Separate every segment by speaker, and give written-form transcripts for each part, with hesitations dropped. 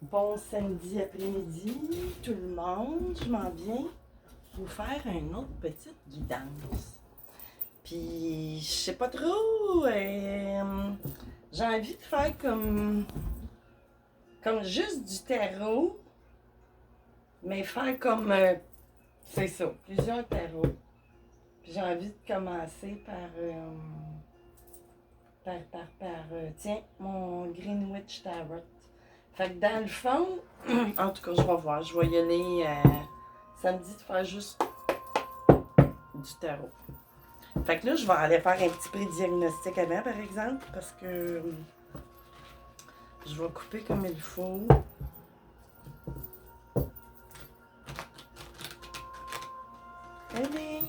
Speaker 1: Bon samedi après-midi, tout le monde. Je m'en viens vous faire une autre petite guidance. Puis, je sais pas trop, j'ai envie de faire comme juste du tarot, mais faire comme, c'est ça, plusieurs tarots. Puis j'ai envie de commencer tiens, mon Greenwich Tarot. Fait que dans le fond, en tout cas, je vais voir. Je vais y aller samedi de faire juste du tarot. Fait que là, je vais aller faire un petit pré-diagnostic avant, par exemple, parce que je vais couper comme il faut. Allez!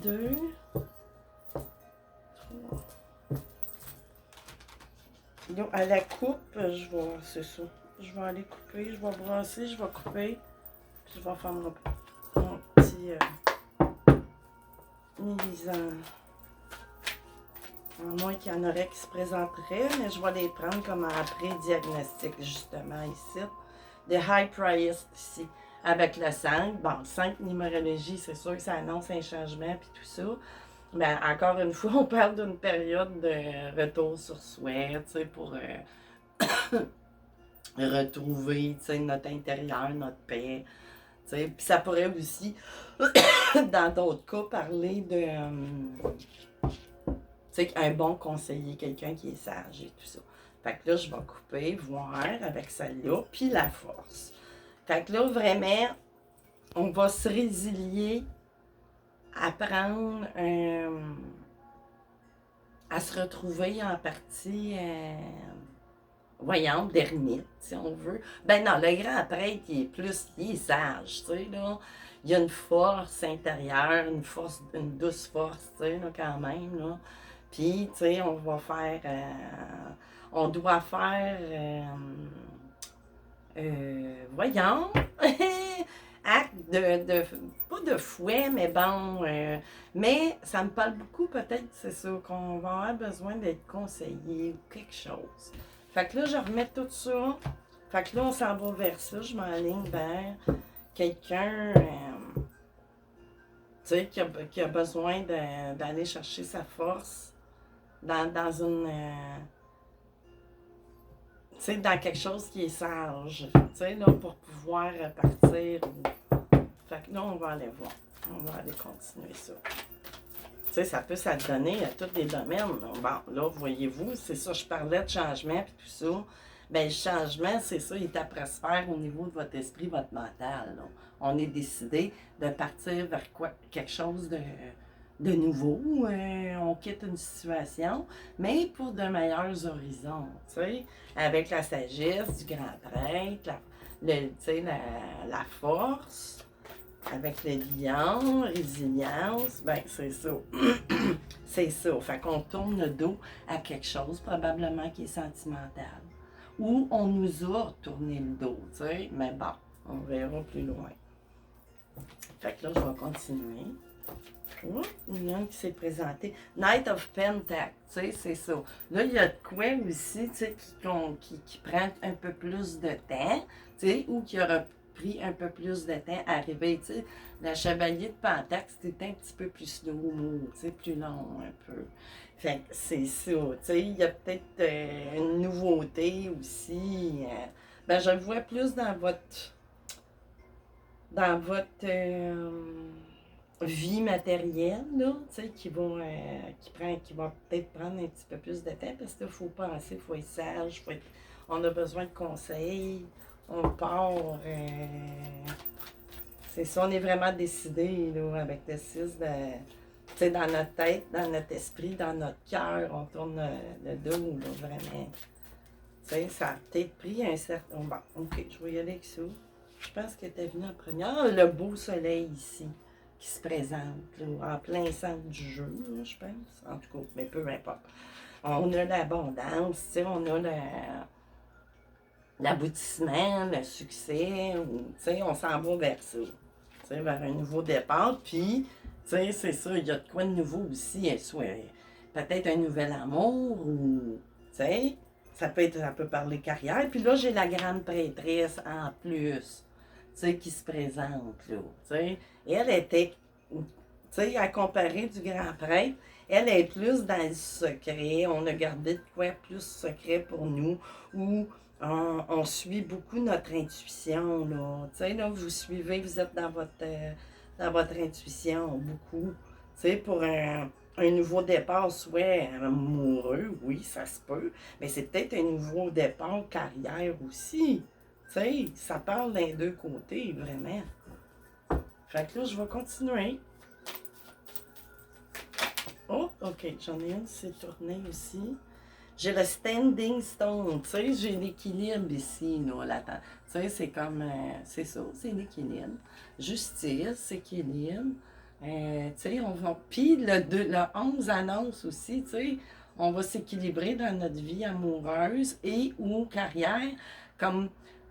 Speaker 1: Deux. Trois. Donc, à la coupe, je vais, c'est ça. Je vais aller couper, je vais brasser, je vais couper, puis je vais faire mon petit misant. À moins qu'il y en aurait qui se présenteraient, mais je vais les prendre comme après diagnostic, justement, ici. Des high priest ici, avec le 5. Bon, 5 numérologie, c'est sûr que ça annonce un changement, puis tout ça. Mais encore une fois, on parle d'une période de retour sur soi, tu sais, pour retrouver, tu sais, notre intérieur, notre paix. Tu sais, puis ça pourrait aussi, dans d'autres cas, parler de, tu sais, un bon conseiller, quelqu'un qui est sage et tout ça. Fait que là, je vais couper, voir avec celle-là, puis la force. Fait que là, vraiment, on va se résilier à prendre à se retrouver en partie, voyons, d'ermite, si on veut. Ben non, le grand prêtre, il est sage, tu sais, là. Il y a une force intérieure, une douce force, tu sais, là, quand même, là. Puis, tu sais, on doit faire, voyons, acte pas de fouet, mais bon, mais ça me parle beaucoup, peut-être, c'est ça, qu'on va avoir besoin d'être conseillé ou quelque chose. Fait que là, je remets tout ça. Fait que là, on s'en va vers ça. Je m'enligne vers quelqu'un, tu sais, qui a besoin d'aller chercher sa force dans une, tu sais, dans quelque chose qui est sage, tu sais, là, pour pouvoir partir. Fait que là, on va aller voir. On va aller continuer ça. Tu sais, ça peut s'adonner à tous les domaines. Bon, là, voyez-vous, c'est ça, je parlais de changement puis tout ça. Bien, le changement, c'est ça, il est après se faire au niveau de votre esprit, votre mental. Là. On est décidé de partir vers quelque chose de nouveau. On quitte une situation, mais pour de meilleurs horizons, tu sais, avec la sagesse du grand prêtre, la force, avec le lion, résilience, ben c'est ça. C'est ça. Fait qu'on tourne le dos à quelque chose, probablement qui est sentimental. Ou on nous a tourné le dos, tu sais. Mais bon, on verra plus loin. Fait que là, je vais continuer. Oh, il y en a un qui s'est présenté. Knight of Pentacle, tu sais, c'est ça. Là, il y a de quoi aussi, tu sais, qui prend un peu plus de temps, tu sais, ou qui aura pris un peu plus de temps à arriver, tu sais. Le chevalier de Pentacle, c'était un petit peu plus slow, tu sais, plus long un peu. Fait que c'est ça, tu sais, il y a peut-être une nouveauté aussi. Ben, je le vois plus dans votre vie matérielle, là, tu sais, qui va peut-être prendre un petit peu plus de temps parce qu'il faut penser, il faut être sage, on a besoin de conseils, on part, c'est ça, on est vraiment décidé, là, avec le 6 tu sais, dans notre tête, dans notre esprit, dans notre cœur, on tourne le dos, là, vraiment. Tu sais, ça a peut-être pris un certain... Bon, ok, je vais y aller avec ça. Je pense qu'elle était venue en première. Ah, le beau soleil ici, qui se présente, là, en plein centre du jeu, là, je pense. En tout cas, mais peu importe. On a l'abondance, tu sais, on a l'aboutissement, le succès, tu sais, on s'en va vers ça. Tu sais, vers un nouveau départ. Puis, tu sais, c'est ça, il y a de quoi de nouveau aussi, soit peut-être un nouvel amour ou, tu sais, Ça peut parler carrière. Puis là, j'ai la grande prêtresse en plus, tu sais, qui se présente, là, tu sais. Et elle était, tu sais, à comparer du grand prêtre, elle est plus dans le secret. On a gardé de quoi plus secret pour nous, où on suit beaucoup notre intuition, là. Tu sais, là, vous suivez, vous êtes dans votre intuition, beaucoup. Tu sais, pour un nouveau départ, soit amoureux, oui, ça se peut, mais c'est peut-être un nouveau départ carrière aussi. Tu sais, ça parle d'un deux côtés, vraiment. Fait que là, je vais continuer. Oh, ok, j'en ai une qui s'est tournée aussi. J'ai le standing stone, tu sais, j'ai l'équilibre ici, là, tu sais, c'est comme, c'est ça, c'est l'équilibre. Justice, équilibre, tu sais, on va, puis le 11 annonce aussi, tu sais, on va s'équilibrer dans notre vie amoureuse et ou carrière, comme,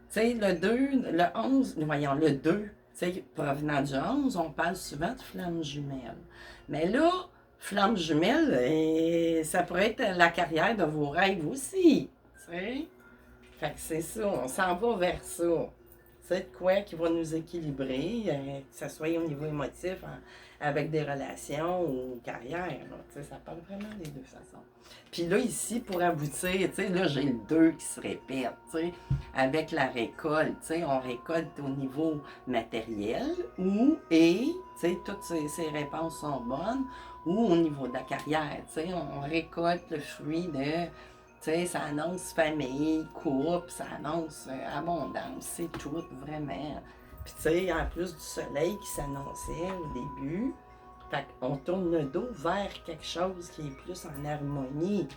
Speaker 1: tu sais, le 2, le 11, voyons, le 2, tu sais, provenant du 11, on parle souvent de flammes jumelles. Mais là, flamme jumelle, et ça pourrait être la carrière de vos rêves aussi. Tu sais? Fait que c'est ça, on s'en va vers ça. C'est de quoi qui va nous équilibrer, que ce soit au niveau émotif, avec des relations ou carrière. Là, tu sais, ça parle vraiment des deux façons. Puis là, ici, pour aboutir, tu sais, là, j'ai le 2 qui se répète, tu sais, avec la récolte. Tu sais, on récolte au niveau matériel tu sais, toutes ces réponses sont bonnes, ou au niveau de la carrière, tu sais, on récolte le fruit de, tu sais, ça annonce famille, couple, ça annonce abondance, c'est tout, vraiment. Puis tu sais, en plus du soleil qui s'annonçait au début, fait qu'on tourne le dos vers quelque chose qui est plus en harmonie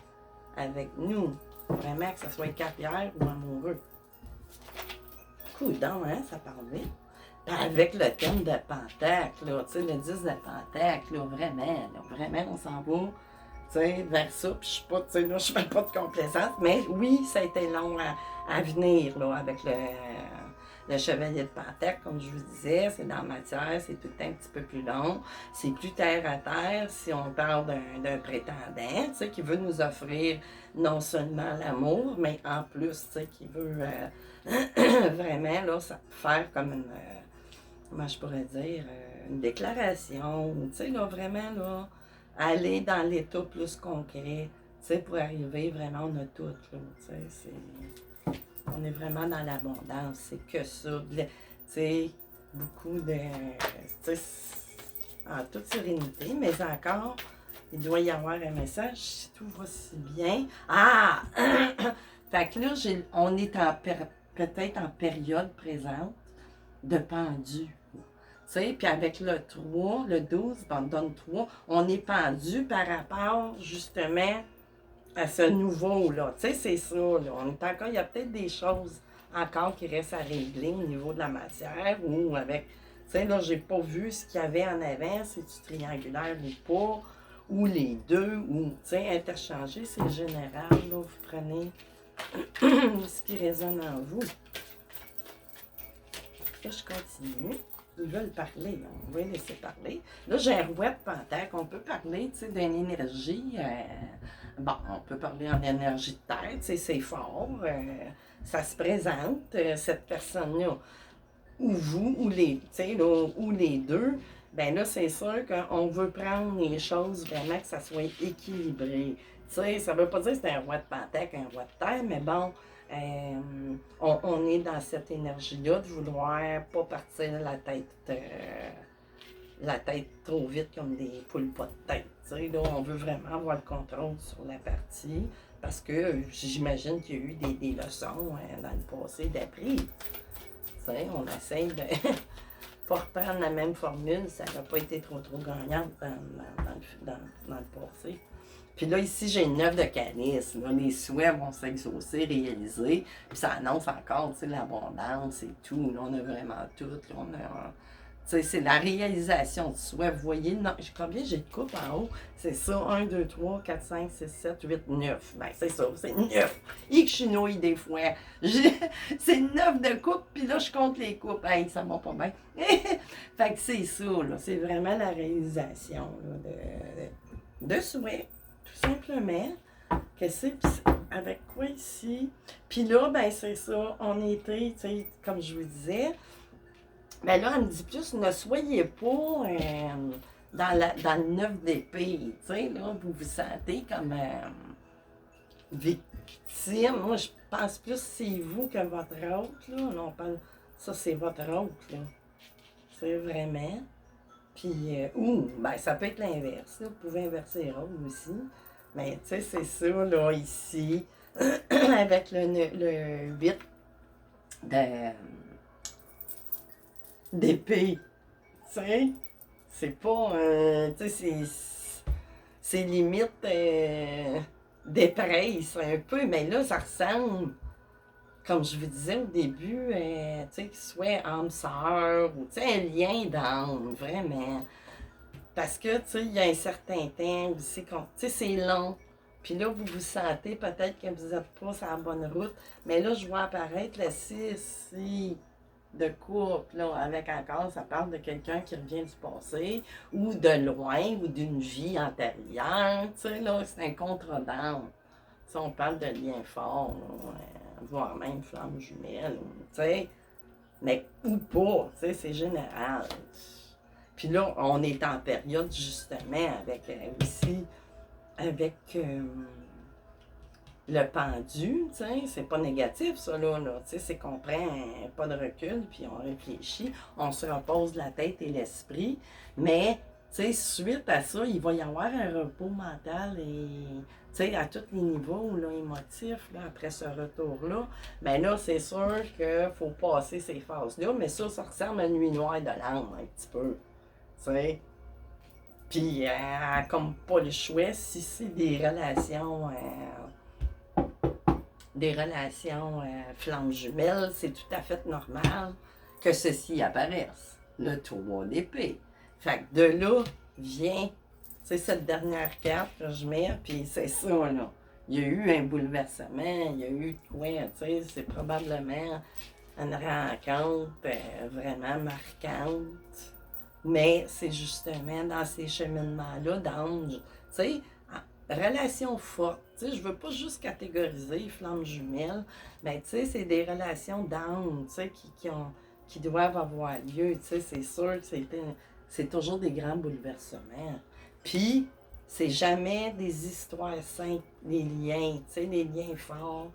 Speaker 1: avec nous. Vraiment, que ce soit carrière ou amoureux. Coudonc, hein, ça parle vite. Avec le thème de Pentacle, là, tu sais, le 10 de Pentacle, là, vraiment, on s'en va, tu sais, vers ça, puis je suis pas, tu sais, là, je fais pas de complaisance, mais oui, ça a été long à venir, là, avec le chevalier de Pentacle, comme je vous disais, c'est dans la matière, c'est tout le temps un petit peu plus long, c'est plus terre à terre, si on parle d'un prétendant, tu sais, qui veut nous offrir non seulement l'amour, mais en plus, tu sais, qui veut vraiment, là, ça, faire comme une comment je pourrais dire, une déclaration, tu sais, là, vraiment, là, aller dans l'état plus concret, tu sais, pour arriver vraiment, on a tout, là, tu sais, on est vraiment dans l'abondance, c'est que ça, tu sais, beaucoup de, tu sais, en toute sérénité, mais encore, il doit y avoir un message, si tout va si bien. Ah! Fait que là, on est peut-être en période présente de pendu. Tu sais, puis avec le 3, le 12, ben, on donne 3, on est pendu par rapport justement à ce nouveau-là. Tu sais, c'est ça, là. On est encore, il y a peut-être des choses encore qui restent à régler au niveau de la matière ou avec. Tu sais, là, j'ai pas vu ce qu'il y avait en avant, si tu triangulaire ou pas, ou les deux, ou, tu sais, interchanger, c'est général, là. Vous prenez ce qui résonne en vous. Là, je continue. Ils veulent parler, on va les laisser parler. Là, j'ai un roi de Pentacle, on peut parler, tu sais, d'une énergie, bon, on peut parler en énergie de terre, tu sais, c'est fort, ça se présente, cette personne-là, ou vous, ou les, tu sais, là, ou les deux, ben là, c'est sûr qu'on veut prendre les choses vraiment que ça soit équilibré. Tu sais, ça veut pas dire que c'est un roi de Pentacle, un roi de terre, mais bon, on est dans cette énergie-là de vouloir pas partir la tête trop vite comme des poules pas de tête. T'sais, là, on veut vraiment avoir le contrôle sur la partie parce que j'imagine qu'il y a eu des leçons dans le passé d'appris. On essaie de pas reprendre la même formule, ça n'a pas été trop gagnante dans le passé. Puis là, ici, j'ai une œuvre de calice. Là, les souhaits vont s'exaucer, réaliser. Puis ça annonce encore, tu sais, l'abondance et tout. Là, on a vraiment tout. Là, tu sais, c'est la réalisation du souhait. Vous voyez, non, combien j'ai de coupes en haut? C'est ça, 1, 2, 3, 4, 5, 6, 7, 8, 9. Ben, c'est ça, c'est 9. Et que je suis nouille des fois. C'est 9 de coupes, puis là, je compte les coupes. Hey, ça va pas bien. Fait que c'est ça, là. C'est vraiment la réalisation là, de souhait. Tout simplement, Qu'est-ce que c'est? Avec quoi ici? Puis là, ben c'est ça, on était, tu sais, comme je vous disais, ben là, elle me dit plus, ne soyez pas dans le 9 d'épée, tu sais, là, vous vous sentez comme victime. Moi, je pense plus que c'est vous que votre autre, là. Non, ça, c'est votre autre, là. C'est vraiment. Puis, ou, ben, ça peut être l'inverse, là. Vous pouvez inverser les rôles aussi. Mais, tu sais, c'est ça, là, ici, avec le 8 de, d'épée. Tu sais, c'est pas, tu sais, c'est limite des presse un peu, mais là, ça ressemble, comme je vous disais au début, tu sais, qu'il soit âme-sœur ou, tu sais, un lien d'âme, vraiment. Parce que, tu sais, il y a un certain temps où tu sais, c'est long. Puis là, vous vous sentez peut-être que vous n'êtes pas sur la bonne route. Mais là, je vois apparaître le 6 de couple, là, avec encore, ça parle de quelqu'un qui revient du passé, ou de loin, ou d'une vie antérieure. Tu sais, là, c'est un contredanse. Tu sais, on parle de liens forts, là, voire même flamme jumelle, tu sais. Mais ou pas, tu sais, c'est général. Puis là, on est en période justement avec aussi avec le pendu, tu sais, c'est pas négatif ça là, tu sais, c'est qu'on prend pas de recul, puis on réfléchit, on se repose la tête et l'esprit, mais tu sais, suite à ça, il va y avoir un repos mental et tu sais, à tous les niveaux là, émotifs, là, après ce retour-là, ben là, c'est sûr qu'il faut passer ces phases-là, mais ça ressemble à une nuit noire de l'âme un petit peu. T'sais. Puis, comme pas le choix, si c'est des relations flammes jumelles, c'est tout à fait normal que ceci apparaisse. Le 3 d'épée. Fait que de là vient, c'est cette dernière carte que je mets, puis c'est ça, là. Il y a eu un bouleversement, il y a eu quoi, tu sais, c'est probablement une rencontre vraiment marquante. Mais c'est justement dans ces cheminements-là d'ange, tu sais, relations fortes. Tu sais, je veux pas juste catégoriser flammes jumelles, mais tu sais, c'est des relations d'âme, tu sais, qui doivent avoir lieu. Tu sais, c'est sûr que c'est toujours des grands bouleversements. Puis, c'est jamais des histoires simples, des liens, tu sais, des liens forts.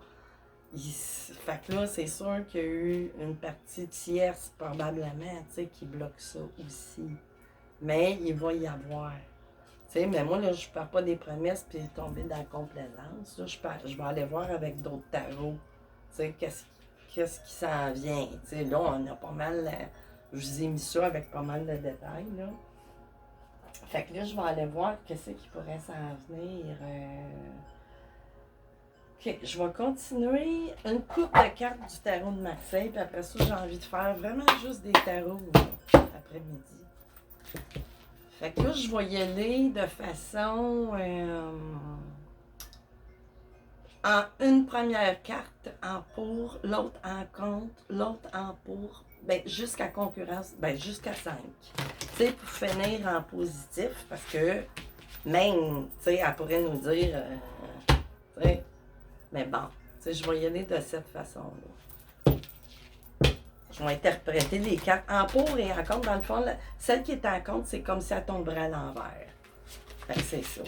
Speaker 1: Fait que là, c'est sûr qu'il y a eu une partie tierce, probablement, tu sais, qui bloque ça aussi. Mais il va y avoir. Tu sais, mais moi, là, je ne pars pas des promesses puis tomber dans la complaisance. Là, je vais aller voir avec d'autres tarots. Tu sais, qu'est-ce qui s'en vient. Tu sais, là, on a pas mal. Je vous ai mis ça avec pas mal de détails, là. Fait que là, je vais aller voir qu'est-ce qui pourrait s'en venir. OK, je vais continuer une coupe de cartes du tarot de Marseille, puis après ça, j'ai envie de faire vraiment juste des tarots après-midi. Fait que là, je vais y aller de façon en une première carte en pour, l'autre en contre, l'autre en pour, ben jusqu'à concurrence, ben jusqu'à 5. Tu sais, pour finir en positif, parce que même, tu sais, elle pourrait nous dire, tu sais, mais bon, tu sais, je vais y aller de cette façon-là. Je vais interpréter les cartes en pour et en contre. Dans le fond, celle qui est en contre, c'est comme si elle tomberait à l'envers. Fait que c'est ça.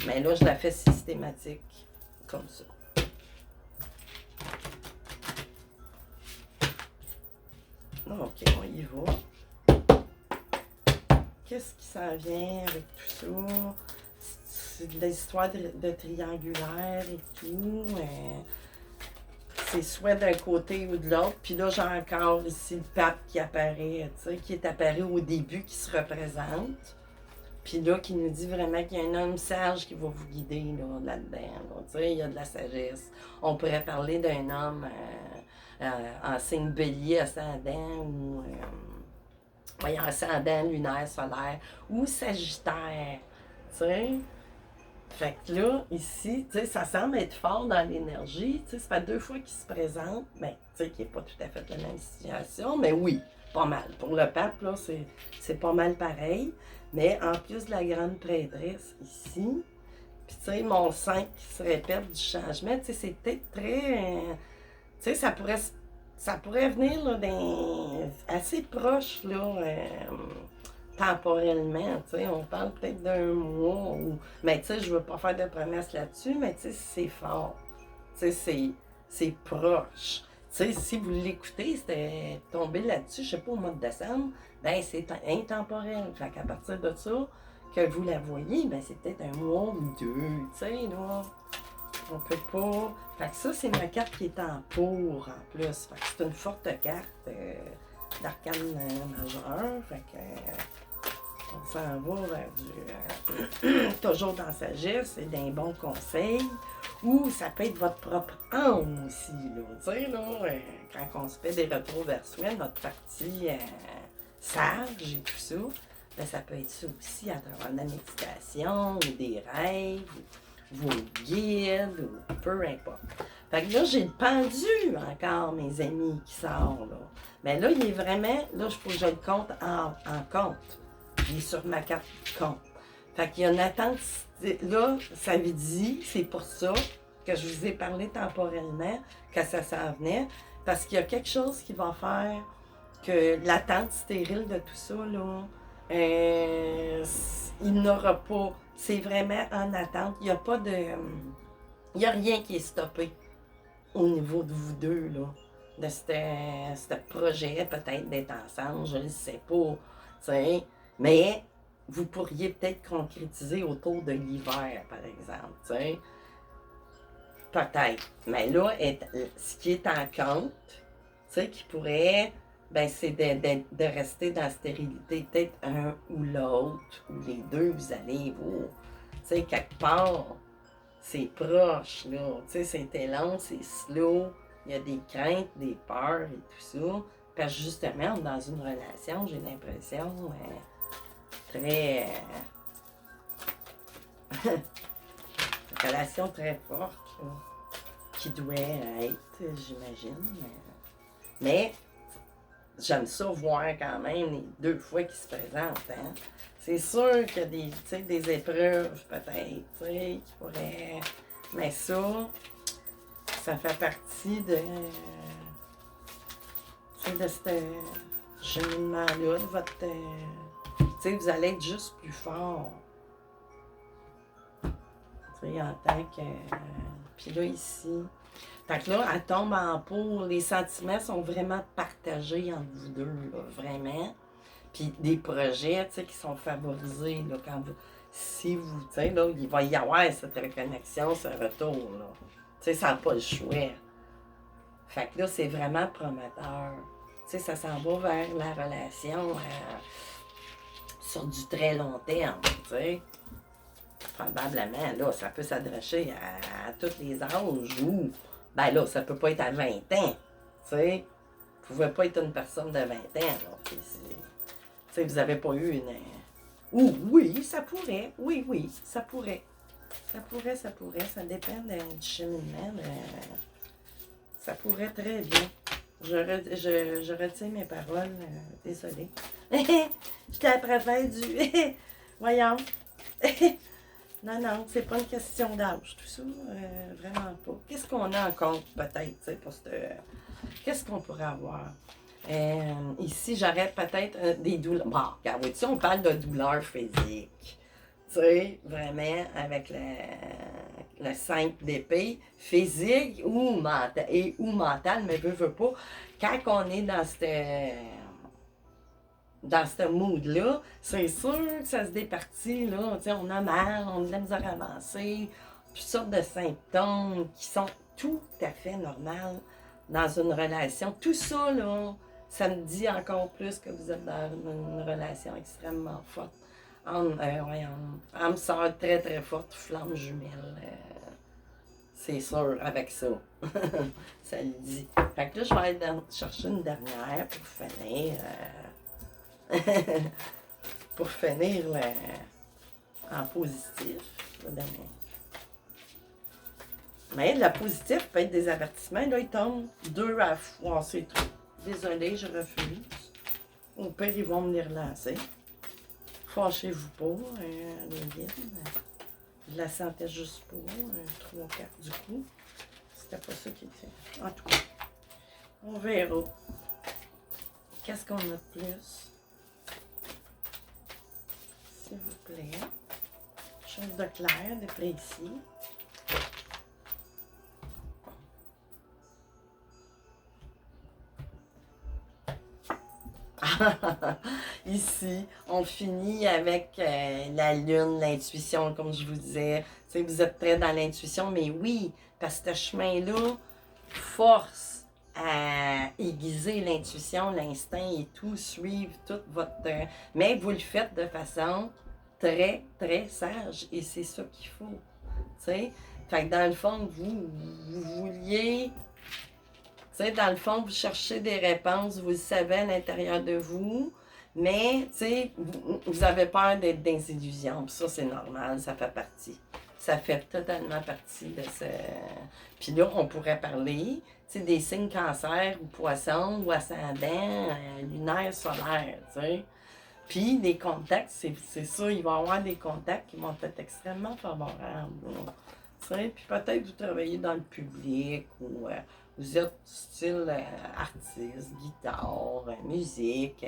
Speaker 1: Mais là, je la fais systématique, comme ça. OK, on y va. Qu'est-ce qui s'en vient avec tout ça? C'est de l'histoire de triangulaire et tout. C'est soit d'un côté ou de l'autre. Puis là, j'ai encore ici le pape qui apparaît, tu sais, qui est apparu au début, qui se représente. Puis là, qui nous dit vraiment qu'il y a un homme sage qui va vous guider là-dedans. Là, tu sais, il y a de la sagesse. On pourrait parler d'un homme en signe bélier ascendant ou ascendant lunaire, solaire ou sagittaire. Tu sais. Fait que là, ici, tu sais, ça semble être fort dans l'énergie. Tu sais, ça fait 2 fois qu'il se présente. Ben, tu sais, qu'il n'est pas tout à fait la même situation, mais oui, pas mal. Pour le pape, là, c'est pas mal pareil. Mais en plus de la grande prêtresse ici, Puis, tu sais, mon 5 qui se répète du changement, tu sais, c'est peut-être très. Tu sais, ça pourrait venir là, assez proche, là, temporellement. Tu sais, on parle peut-être d'un mois. Mais, tu sais, je veux pas faire de promesses là-dessus, mais, tu sais, c'est fort. Tu sais, c'est proche. Tu sais, si vous l'écoutez, c'était tombé là-dessus, je sais pas, au mois de décembre, ben c'est intemporel. Fait qu'à partir de ça, que vous la voyez, ben c'est peut-être un mois ou deux, tu sais, là. On peut pas. Fait que ça, c'est ma carte qui est en pour, en plus. Fait que c'est une forte carte d'arcane majeur. Fait que on s'en va vers du toujours dans la sagesse et d'un bon conseil. Ou ça peut être votre propre âme aussi, là. Tu sais, là, quand on se fait des retours vers soi, notre partie sage et tout ça, ben, ça peut être ça aussi à travers de la méditation, ou des rêves, ou vos guides, ou peu importe. Fait que là, j'ai le pendu encore, mes amis, qui sort, là. Mais là, il est vraiment, là, il faut que je le compte en compte. Il est sur ma carte compte. Fait qu'il y a une attente. Là, ça veut dire, c'est pour ça que je vous ai parlé temporellement, que ça s'en venait, parce qu'il y a quelque chose qui va faire que l'attente stérile de tout ça, là, il n'aura pas. C'est vraiment en attente. Il n'y a pas de. Il n'y a rien qui est stoppé au niveau de vous deux, là. De ce projet, peut-être d'être ensemble, je ne sais pas. T'sais. Mais vous pourriez peut-être concrétiser autour de l'hiver, par exemple. T'sais. Peut-être. Mais là, ce qui est en compte, qui pourrait, ben, c'est de rester dans la stérilité. Peut-être un ou l'autre, ou les deux, vous allez, vous, quelque part, c'est proche, là. C'est lent, c'est slow. Il y a des craintes, des peurs et tout ça. Parce que justement, dans une relation, j'ai l'impression très. Une relation très forte, là, qui doit être, j'imagine. Mais j'aime ça voir quand même les deux fois qu'ils se présentent. Hein? C'est sûr qu'il y a des épreuves, peut-être, qui pourraient. Mais ça fait partie de ce cheminement-là, de votre. Vous allez être juste plus fort. En tant que. Puis là, ici. Fait que là, elle tombe en pot. Les sentiments sont vraiment partagés entre vous deux, là, vraiment. Puis des projets, qui sont favorisés, là, quand vous. Si vous, là, il va y avoir cette reconnexion, ce retour, là. Ça n'a pas le choix. Fait que là, c'est vraiment prometteur. Ça s'en va vers la relation sur du très long terme, Probablement, là, ça peut s'adresser à tous les âges ou, ben là, ça peut pas être à 20 ans, Vous ne pouvez pas être une personne de 20 ans, là. Vous n'avez pas eu une. Oui, ça pourrait. Oui, ça pourrait. Ça pourrait. Ça dépend du cheminement. Ça pourrait très bien. Je retiens mes paroles. Désolée. Je t'ai préféré du. Voyons. Non, c'est pas une question d'âge, tout ça. Vraiment pas. Qu'est-ce qu'on a en compte, peut-être, pour cette. Qu'est-ce qu'on pourrait avoir? Ici, j'aurais peut-être des douleurs. Bon, regarde, on parle de douleurs physiques. Vraiment, avec le 5 d'épée, physique ou mental, mais veut pas. Quand on est dans ce mood-là, c'est sûr que ça se départit, là. On a mal, on a de la misère à avancer, toutes sortes de symptômes qui sont tout à fait normaux dans une relation. Tout ça, là, ça me dit encore plus que vous êtes dans une relation extrêmement forte. Âme sœur très très forte, flamme jumelle. C'est sûr, avec ça. Ça le dit. Fait que là, je vais aller chercher une dernière pour finir. Pour finir en positif. Mais la positive peut être des avertissements. Là, ils tombent 2 à la fois. C'est trop. Désolée, je refuse. Au pire, ils vont me les relancer. Fâchez-vous pas, les guides. Je la sentais juste pas, un 3-4 du coup. C'était pas ça qui était. En tout cas, on verra. Qu'est-ce qu'on a de plus? S'il vous plaît. Chose de clair, de précis. Ici, on finit avec la lune, l'intuition, comme je vous disais. Tu sais, vous êtes très dans l'intuition, mais oui, parce que ce chemin-là force à aiguiser l'intuition, l'instinct et tout, suivre toute votre... mais vous le faites de façon très, très sage et c'est ça qu'il faut. Tu sais, fait que dans le fond, vous vouliez... Tu sais, dans le fond, vous cherchez des réponses, vous le savez à l'intérieur de vous, mais, tu sais, vous avez peur d'être dans des illusions. Puis ça, c'est normal, ça fait partie. Ça fait totalement partie de ce... Puis là, on pourrait parler, tu sais, des signes cancer ou poisson ou ascendant, lunaire, solaire, tu sais. Puis les contacts, c'est ça, il va y avoir des contacts qui vont être extrêmement favorables. Tu sais, puis peut-être vous travaillez dans le public ou vous êtes style artiste, guitare, musique,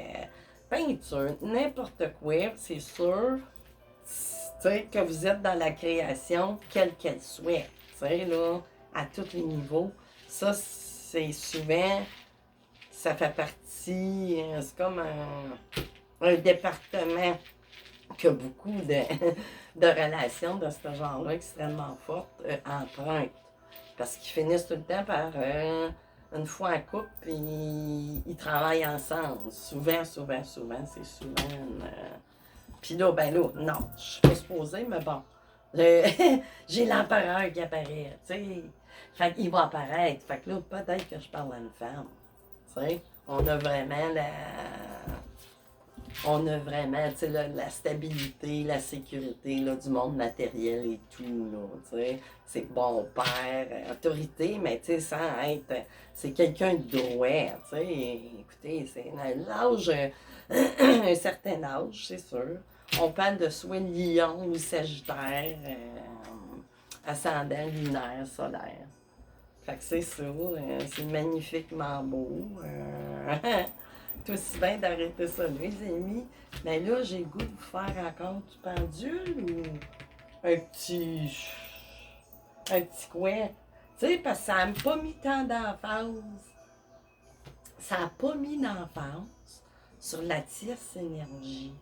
Speaker 1: peinture, n'importe quoi, c'est sûr, tu sais, que vous êtes dans la création, quelle qu'elle soit, tu sais, là, à tous les niveaux. Ça, c'est souvent, ça fait partie, c'est comme un département qui a beaucoup de relations de ce genre-là extrêmement fortes empreintes. Parce qu'ils finissent tout le temps par, une fois en couple, ils travaillent ensemble. Souvent, souvent, souvent, c'est souvent une... Puis là, ben là, non, je suis pas supposée, mais bon. J'ai l'empereur qui apparaît, tu sais. Fait qu'il va apparaître. Fait que là, peut-être que je parle à une femme. Tu sais, on a vraiment tu sais, la stabilité, la sécurité là, du monde matériel et tout, là, tu sais. C'est bon père, autorité, mais tu sais, sans être... C'est quelqu'un de droit, tu sais. Écoutez, c'est l'âge... un certain âge, c'est sûr. On parle de soit lion ou sagittaire, ascendant lunaire, solaire. Fait que c'est ça, c'est magnifiquement beau. C'est aussi bien d'arrêter ça, les amis. Mais là, j'ai le goût de vous faire encore du pendule ou un petit. Un petit quoi? Tu sais, parce que ça n'a pas mis tant d'emphase. Ça n'a pas mis d'emphase sur la tierce énergie.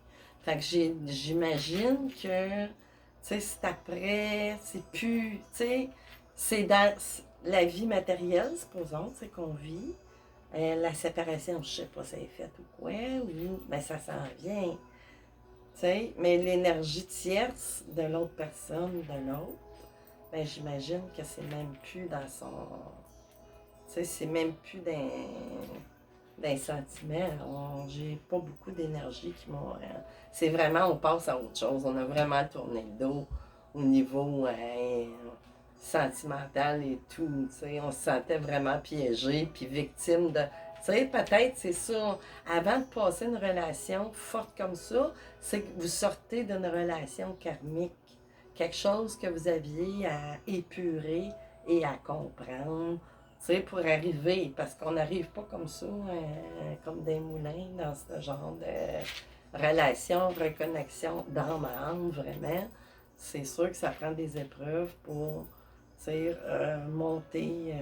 Speaker 1: Fait que j'imagine que, tu sais, c'est après, c'est plus, tu sais, c'est dans la vie matérielle, supposons, tu sais, qu'on vit. La séparation, je sais pas si elle est faite ou quoi, ou ben ça s'en vient. Tu sais, mais l'énergie tierce de l'autre personne, de l'autre, ben j'imagine que c'est même plus dans son. Tu sais, c'est même plus d'un sentiment. J'ai pas beaucoup d'énergie qui m'ont. C'est vraiment, on passe à autre chose. On a vraiment tourné le dos au niveau sentimental et tout. T'sais, on se sentait vraiment piégé puis victime de. Tu sais, peut-être c'est ça. Avant de passer une relation forte comme ça, c'est que vous sortez d'une relation karmique. Quelque chose que vous aviez à épurer et à comprendre. Tu sais, pour arriver, parce qu'on n'arrive pas comme ça, comme des moulins, dans ce genre de relation, reconnexion d'âme à âme, vraiment. C'est sûr que ça prend des épreuves pour monter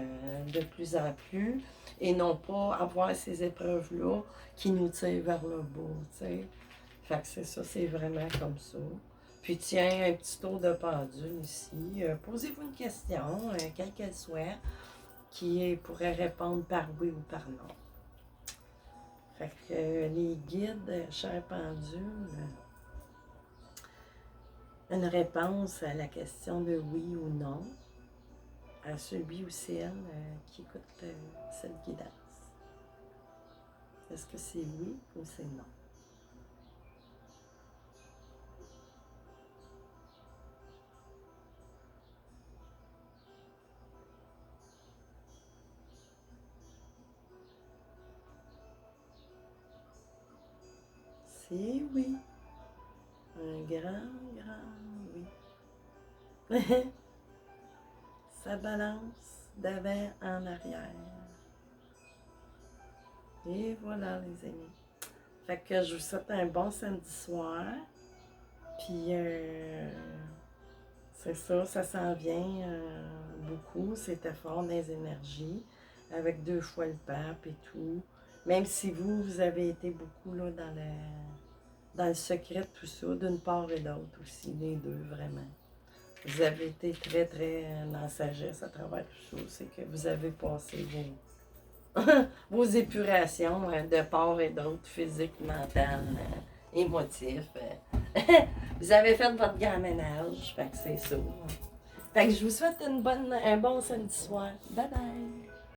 Speaker 1: de plus en plus et non pas avoir ces épreuves-là qui nous tirent vers le bas, tu sais. Fait que c'est ça, c'est vraiment comme ça. Puis tiens, un petit tour de pendule ici. Posez-vous une question, quelle qu'elle soit, qui pourrait répondre par oui ou par non. Fait que les guides, cher pendule, une réponse à la question de oui ou non, à celui ou celle qui écoute cette guidance. Est-ce que c'est oui ou c'est non? C'est oui. Un grand, grand oui. Ça balance d'avant en arrière. Et voilà, les amis. Fait que je vous souhaite un bon samedi soir. Puis, c'est ça s'en vient beaucoup. C'était fort dans les énergies, avec 2 fois le pape et tout. Même si vous avez été beaucoup là, dans le secret de tout ça, d'une part et d'autre aussi, les deux, vraiment. Vous avez été très, très dans la sagesse à travers tout ça. C'est que vous avez passé vos épurations de part et d'autre, physique, mentale, émotif. Vous avez fait votre grand ménage, fait que c'est ça. Fait que je vous souhaite un bon samedi soir. Bye bye!